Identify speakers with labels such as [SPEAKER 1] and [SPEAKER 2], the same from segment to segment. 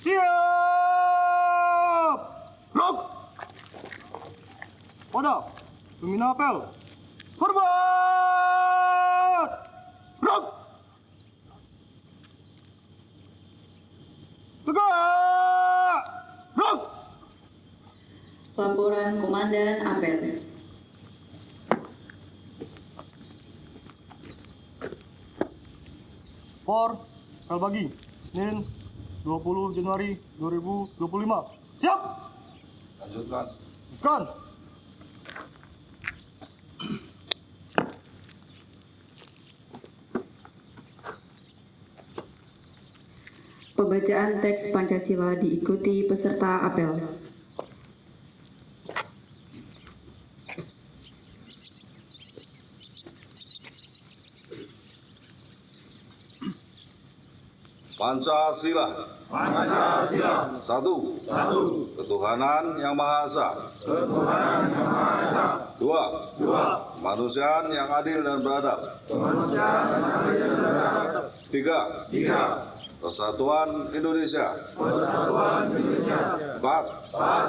[SPEAKER 1] Siap! Rok! Pada pembina apel. Hormat! Rok! Tegak! Rok!
[SPEAKER 2] Laporan Komandan Apel.
[SPEAKER 1] Por, apel pagi, Senin 20 Januari 2025. Siap!
[SPEAKER 3] Lanjutkan.
[SPEAKER 1] Kan?
[SPEAKER 2] Pembacaan teks Pancasila diikuti peserta apel.
[SPEAKER 3] Pancasila.
[SPEAKER 4] Pancasila.
[SPEAKER 3] Satu.
[SPEAKER 4] Satu.
[SPEAKER 3] Ketuhanan yang Maha Esa.
[SPEAKER 4] Ketuhanan yang Maha Esa.
[SPEAKER 3] Dua.
[SPEAKER 4] Dua.
[SPEAKER 3] Kemanusiaan yang adil dan beradab.
[SPEAKER 4] Kemanusiaan yang adil dan beradab.
[SPEAKER 3] Tiga.
[SPEAKER 4] Tiga.
[SPEAKER 3] Persatuan Indonesia.
[SPEAKER 4] Persatuan Indonesia.
[SPEAKER 3] Empat.
[SPEAKER 4] Empat.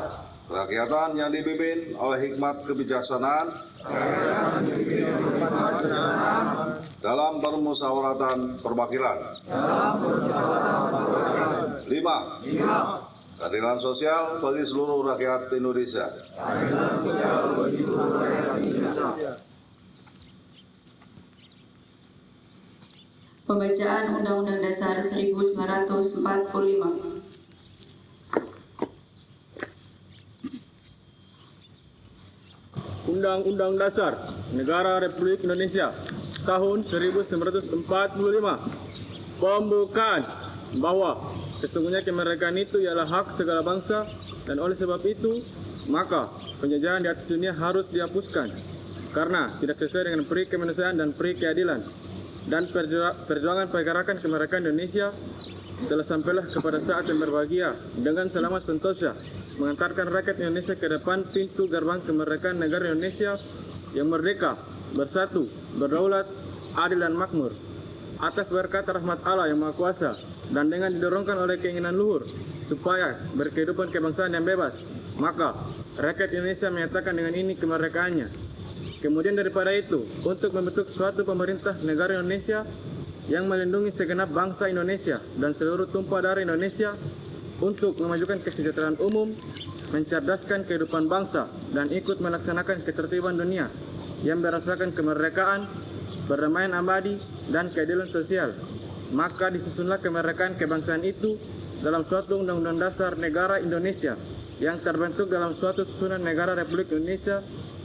[SPEAKER 3] Kerakyatan yang dipimpin oleh hikmat kebijaksanaan
[SPEAKER 4] Kerakyatan yang dipimpin oleh hikmat kebijaksanaan
[SPEAKER 3] dalam permusyawaratan perwakilan.
[SPEAKER 4] dalam permusyawaratan perwakilan.
[SPEAKER 3] Lima.
[SPEAKER 4] Lima.
[SPEAKER 3] Keadilan sosial bagi seluruh rakyat Indonesia.
[SPEAKER 4] Keadilan sosial bagi seluruh rakyat Indonesia.
[SPEAKER 2] Pembacaan Undang-Undang Dasar 1945.
[SPEAKER 5] Undang-Undang Dasar Negara Republik Indonesia tahun 1945. Pembukaan bahwa sesungguhnya kemerdekaan itu ialah hak segala bangsa dan oleh sebab itu maka penjajahan di atas dunia harus dihapuskan karena tidak sesuai dengan peri kemanusiaan dan peri keadilan, dan perjuangan pergerakan kemerdekaan Indonesia telah sampailah kepada saat yang berbahagia dengan selamat sentosa mengantarkan rakyat Indonesia ke depan pintu gerbang kemerdekaan negara Indonesia yang merdeka, bersatu, berdaulat, adil dan makmur. Atas berkat rahmat Allah yang Maha Kuasa dan dengan didorongkan oleh keinginan luhur supaya berkehidupan kebangsaan yang bebas, maka rakyat Indonesia menyatakan dengan ini kemerdekaannya. Kemudian daripada itu, untuk membentuk suatu pemerintah negara Indonesia yang melindungi segenap bangsa Indonesia dan seluruh tumpah darah Indonesia, untuk memajukan kesejahteraan umum, mencerdaskan kehidupan bangsa, dan ikut melaksanakan ketertiban dunia yang berdasarkan kemerdekaan, perdamaian abadi, dan keadilan sosial. Maka disusunlah kemerdekaan kebangsaan itu dalam suatu Undang-Undang Dasar Negara Indonesia yang terbentuk dalam suatu susunan negara Republik Indonesia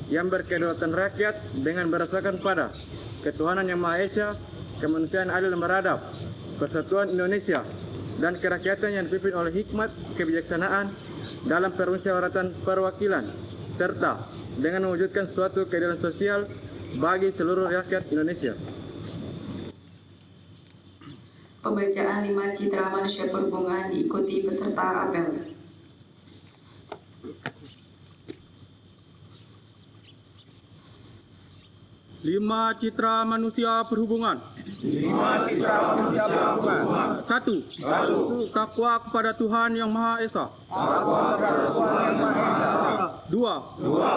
[SPEAKER 5] yang berkedaulatan rakyat dengan berdasarkan pada ketuhanan yang Maha Esa, kemanusiaan adil dan beradab, persatuan Indonesia, dan kerakyatan yang dipimpin oleh hikmat kebijaksanaan dalam permusyawaratan perwakilan, serta dengan mewujudkan suatu keadilan sosial bagi seluruh rakyat Indonesia.
[SPEAKER 2] Pembacaan 5 Citra Manusia Perhubungan diikuti peserta apel.
[SPEAKER 5] Lima Citra Manusia Perhubungan.
[SPEAKER 4] Lima citra manusia perhubungan.
[SPEAKER 5] Satu. Takwa kepada Tuhan Yang Maha Esa.
[SPEAKER 4] Takwa kepada Tuhan Yang Maha Esa.
[SPEAKER 5] Dua.
[SPEAKER 4] Dua.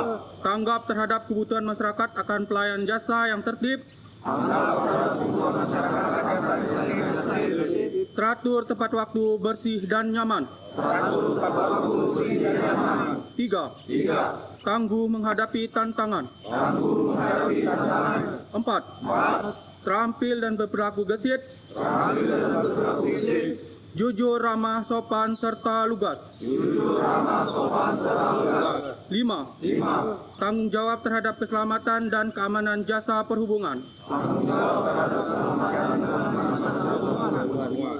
[SPEAKER 5] Tanggap terhadap kebutuhan masyarakat akan pelayanan jasa yang tertib,
[SPEAKER 4] Tanggap terhadap kebutuhan masyarakat akan sanitasi,
[SPEAKER 5] teratur tepat waktu, bersih dan nyaman.
[SPEAKER 4] teratur tepat waktu, bersih dan nyaman.
[SPEAKER 5] Tiga.
[SPEAKER 4] Tiga.
[SPEAKER 5] Tangguh menghadapi tantangan.
[SPEAKER 4] Tangguh menghadapi tantangan.
[SPEAKER 5] Empat.
[SPEAKER 4] Empat.
[SPEAKER 5] Terampil dan berperilaku gesit,
[SPEAKER 4] Terampil dan berperilaku fisik.
[SPEAKER 5] jujur, ramah, sopan, serta lugas.
[SPEAKER 4] Jujur, ramah, sopan, serta lugas.
[SPEAKER 5] Lima.
[SPEAKER 4] Lima.
[SPEAKER 5] Tanggung jawab terhadap keselamatan dan keamanan jasa perhubungan.
[SPEAKER 4] Tanggung jawab terhadap keselamatan dan keamanan jasa perhubungan.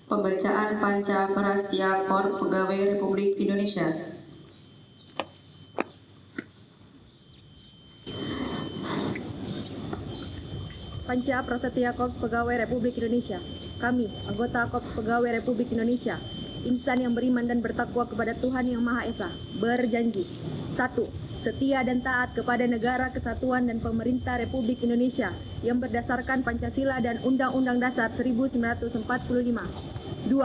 [SPEAKER 2] Pembacaan Panca Prasya Korps Pegawai Republik Indonesia.
[SPEAKER 6] Panca Prasetya Korps Pegawai Republik Indonesia. Kami, anggota Korps Pegawai Republik Indonesia, insan yang beriman dan bertakwa kepada Tuhan Yang Maha Esa, berjanji. 1. setia dan taat kepada negara kesatuan dan pemerintah Republik Indonesia yang berdasarkan Pancasila dan Undang-Undang Dasar 1945. 2.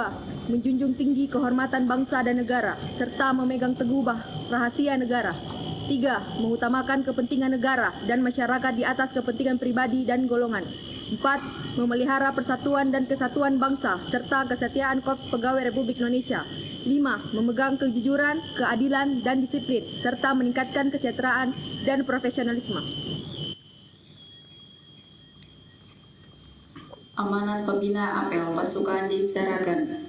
[SPEAKER 6] Menjunjung tinggi kehormatan bangsa dan negara, serta memegang teguh rahasia negara. 3. Mengutamakan kepentingan negara dan masyarakat di atas kepentingan pribadi dan golongan. 4. Memelihara persatuan dan kesatuan bangsa, serta kesetiaan Korps Pegawai Republik Indonesia. 5. Memegang kejujuran, keadilan, dan disiplin, serta meningkatkan kesejahteraan dan profesionalisme.
[SPEAKER 2] Amanat pembina apel pasukan diserahkan.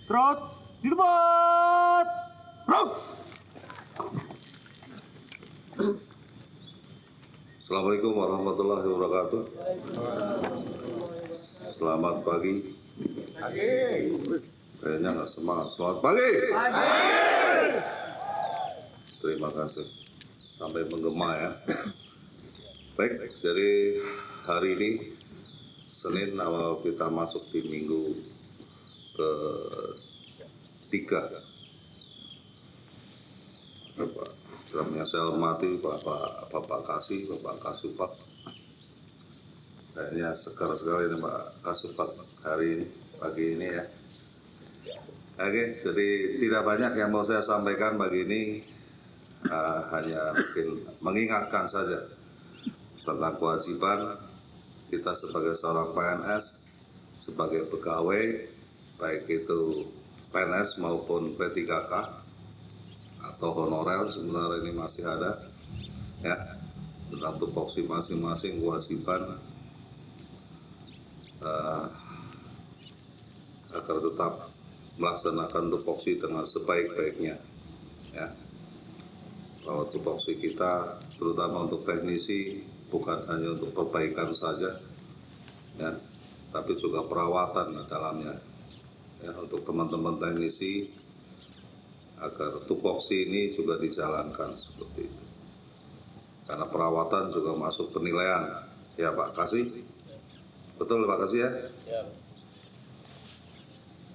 [SPEAKER 1] Serot di tempat. Rok.
[SPEAKER 3] Assalamualaikum warahmatullahi wabarakatuh. Selamat pagi. Kayaknya nggak semangat. Selamat pagi. Terima kasih. Sampai menggema ya. Baik, dari hari ini Senin awal kita masuk di minggu ke-3. Yang saya hormati Bapak Kasupak. Kayaknya segar sekali nih Pak Kasupak hari ini, pagi ini ya. Oke, jadi tidak banyak yang mau saya sampaikan pagi ini, hanya mungkin mengingatkan saja tentang kewajiban kita sebagai seorang PNS, sebagai pegawai, baik itu PNS maupun P3K atau honorer sebenarnya ini masih ada ya, tentang tupoksi masing-masing kewajiban agar tetap melaksanakan tupoksi dengan sebaik-baiknya ya. Bahwa tupoksi kita terutama untuk teknisi bukan hanya untuk perbaikan saja ya, tapi juga perawatan di dalamnya ya, untuk teman-teman teknisi agar tupoksi ini juga dijalankan seperti itu. Karena perawatan juga masuk penilaian ya Pak Kasih. Betul Pak Kasih ya?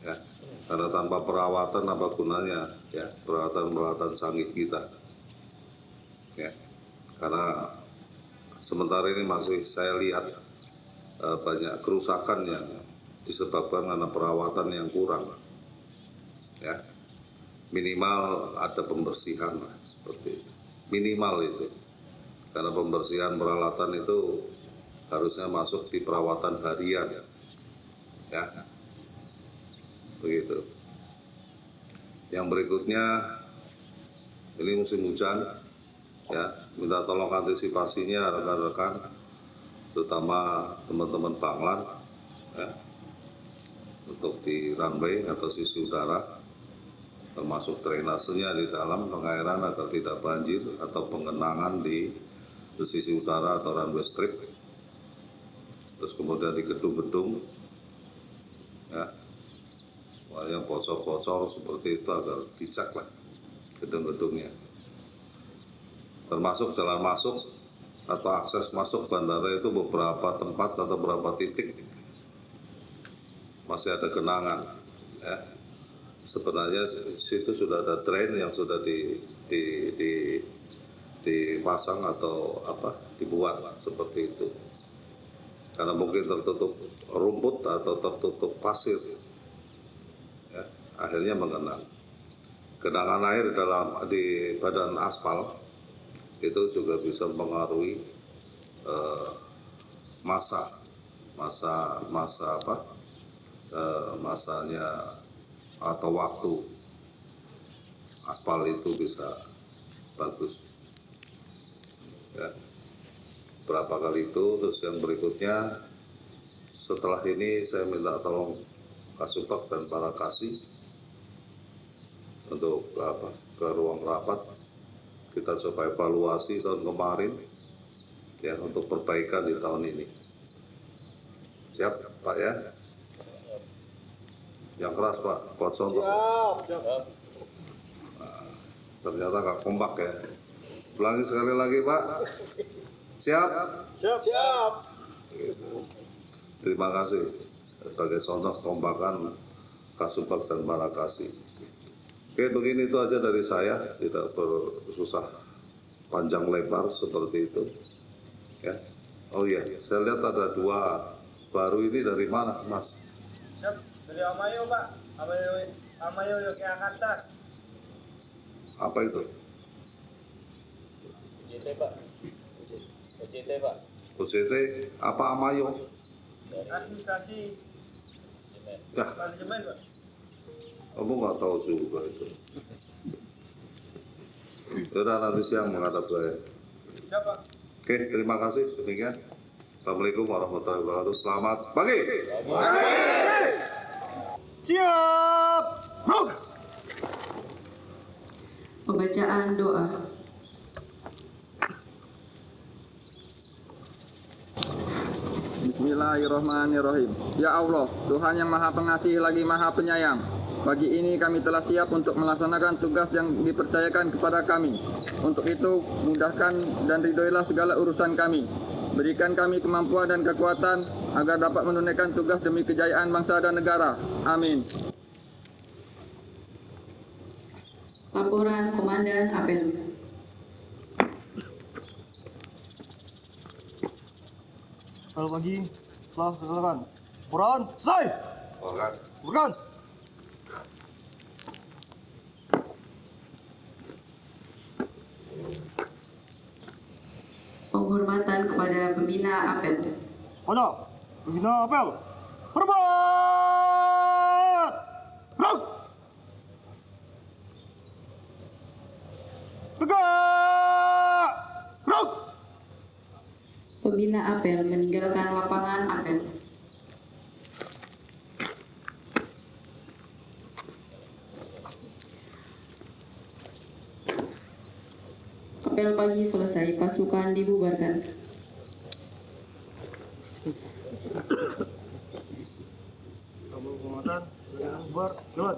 [SPEAKER 3] Ya, karena tanpa perawatan apa gunanya ya, peralatan-peralatan canggih kita ya. Karena sementara ini masih saya lihat banyak kerusakan yang disebabkan karena perawatan yang kurang ya. Minimal ada pembersihan seperti itu, minimal itu, karena pembersihan peralatan itu harusnya masuk di perawatan harian ya, begitu. Yang berikutnya ini musim hujan ya, minta tolong antisipasinya rekan-rekan, terutama teman-teman Banglan ya, untuk di runway atau sisi udara, termasuk drainasenya di dalam, pengairan agar tidak banjir atau pengenangan di sisi utara atau runway strip. Terus kemudian di gedung-gedung ya, yang bocor-bocor seperti itu agar dicek lah gedung-gedungnya, termasuk jalan masuk atau akses masuk bandara itu beberapa tempat atau beberapa titik masih ada genangan ya. Sebenarnya situ sudah ada drain yang sudah dipasang atau dibuat seperti itu. Karena mungkin tertutup rumput atau tertutup pasir, ya, akhirnya mengenang. Genangan air di badan aspal itu juga bisa mempengaruhi masanya atau waktu aspal itu bisa bagus ya. Berapa kali itu. Terus yang berikutnya, setelah ini saya minta tolong Kasupak dan para kasih untuk ke ruang rapat, kita coba evaluasi tahun kemarin ya, untuk perbaikan di tahun ini. Siap Pak ya? Yang keras Pak, buat contoh. Nah, ternyata nggak kompak ya. Ulangi sekali lagi Pak. Siap? Siap. Gitu. Terima kasih sebagai contoh kompakan Kasupak dan para kasih. Oke, begini itu aja dari saya, tidak bersusah panjang lebar seperti itu. Ya. Oh iya, saya lihat ada 2 baru ini dari mana, Mas?
[SPEAKER 5] Siap, dari Amayo, Pak. Amayo Yogyakarta.
[SPEAKER 3] Apa itu?
[SPEAKER 5] OJT, Pak. OJT, Pak.
[SPEAKER 3] OJT, apa Amayo?
[SPEAKER 5] Administrasi
[SPEAKER 3] Ya,
[SPEAKER 5] manajemen, Pak.
[SPEAKER 3] kamu nggak tahu juga itu. Sudah nanti siang menghadap saya.
[SPEAKER 5] Siap, Pak.
[SPEAKER 3] Oke, terima kasih. Demikian. Assalamualaikum warahmatullahi wabarakatuh. Selamat pagi.
[SPEAKER 1] Siap. Ruk.
[SPEAKER 2] Pembacaan doa.
[SPEAKER 7] Bismillahirrahmanirrahim. Ya Allah, Tuhan yang Maha Pengasih lagi Maha Penyayang. Pagi ini kami telah siap untuk melaksanakan tugas yang dipercayakan kepada kami. Untuk itu, mudahkan dan ridhoilah segala urusan kami. Berikan kami kemampuan dan kekuatan agar dapat menunaikan tugas demi kejayaan bangsa dan negara. Amin.
[SPEAKER 2] Laporan Komandan Apel.
[SPEAKER 1] Selamat pagi. Setelah selesai. Laporan selesai.
[SPEAKER 3] Orang.
[SPEAKER 1] Bukan.
[SPEAKER 2] Penghormatan kepada pembina Apel.
[SPEAKER 1] Pada pembina apel. Hormat. Ruk. Tegak. Ruk.
[SPEAKER 2] Pembina Apel meninggalkan lapangan Apel. Apel pagi selesai, pasukan dibubarkan.
[SPEAKER 1] Kamu penguatan. Bubar. Jalan.